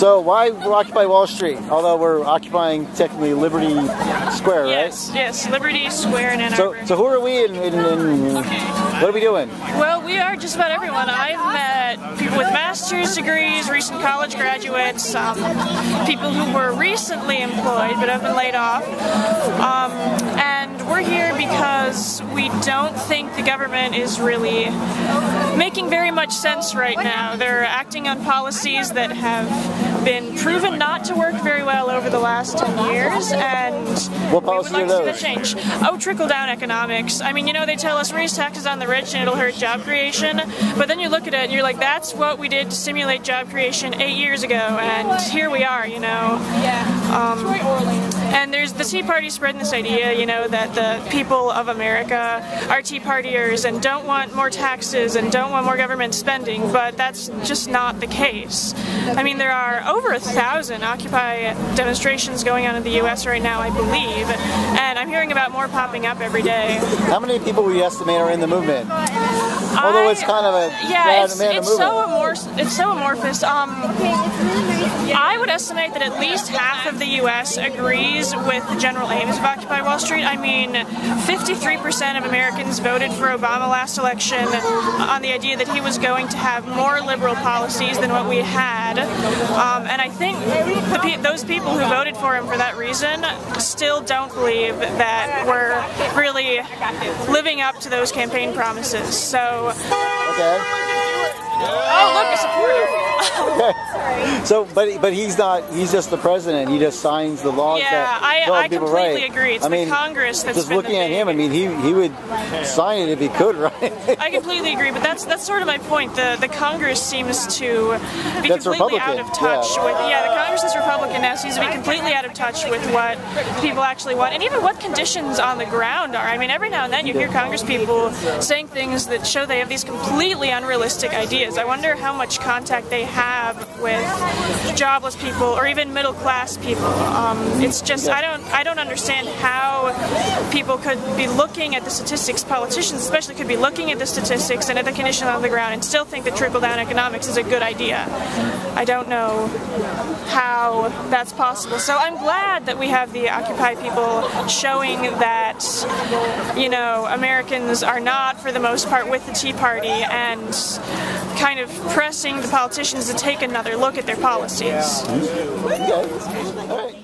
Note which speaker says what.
Speaker 1: So why occupy Wall Street? Although we're occupying technically Liberty Square, right?
Speaker 2: Yes, Liberty Square in Ann Arbor.
Speaker 1: So who are we and what are we doing?
Speaker 2: Well, we are just about everyone. I've met people with master's degrees, recent college graduates, people who were recently employed but have been laid off. And we're here because we don't think the government is really making very much sense right now. They're acting on policies that have been proven not to work very well over the last 10 years, and
Speaker 1: what policies
Speaker 2: we would like
Speaker 1: are
Speaker 2: to see that change. Oh, trickle-down economics. I mean, you know, they tell us raise taxes on the rich and it'll hurt job creation, but then you look at it and you're like, that's what we did to stimulate job creation 8 years ago, and here we are, you know. And there's the Tea Party spreading this idea, you know, that the people of America are Tea Partiers and don't want more taxes and don't want more government spending, but that's just not the case. I mean, there are over 1,000 Occupy demonstrations going on in the U.S. right now, I believe, and I'm hearing about more popping up every day.
Speaker 1: How many people would you estimate are in the movement? Although it's kind of a
Speaker 2: it's so amorphous. I would estimate that at least half of the U.S. agrees with the general aims of Occupy Wall Street. I mean, 53% of Americans voted for Obama last election on the idea that he was going to have more liberal policies than what we had. And I think those people who voted for him for that reason still don't believe that we're really living up to those campaign promises. So.
Speaker 1: Okay.
Speaker 2: Oh, look, a supporter.
Speaker 1: Okay. So, but he's not. He's just the president. He just signs the laws.
Speaker 2: Yeah, I completely agree. It's the Congress that's
Speaker 1: just looking at him. I mean, he would sign it if he could, right?
Speaker 2: I completely agree, but that's sort of my point. The Congress seems to be completely out of touch with. Yeah, the Congress is Republican now, seems to be completely out of touch with what people actually want, and even what conditions on the ground are. I mean, every now and then you hear Congress people saying things that show they have these completely unrealistic ideas. I wonder how much contact they have with jobless people or even middle-class people. It's just I don't understand how people could be looking at the statistics, politicians especially could be looking at the statistics and at the conditions on the ground and still think that trickle-down economics is a good idea. I don't know how that's possible. So I'm glad that we have the Occupy people showing that, you know, Americans are not, for the most part, with the Tea Party and kind of pressing the politicians to take another look at their policies.
Speaker 1: Okay. All right.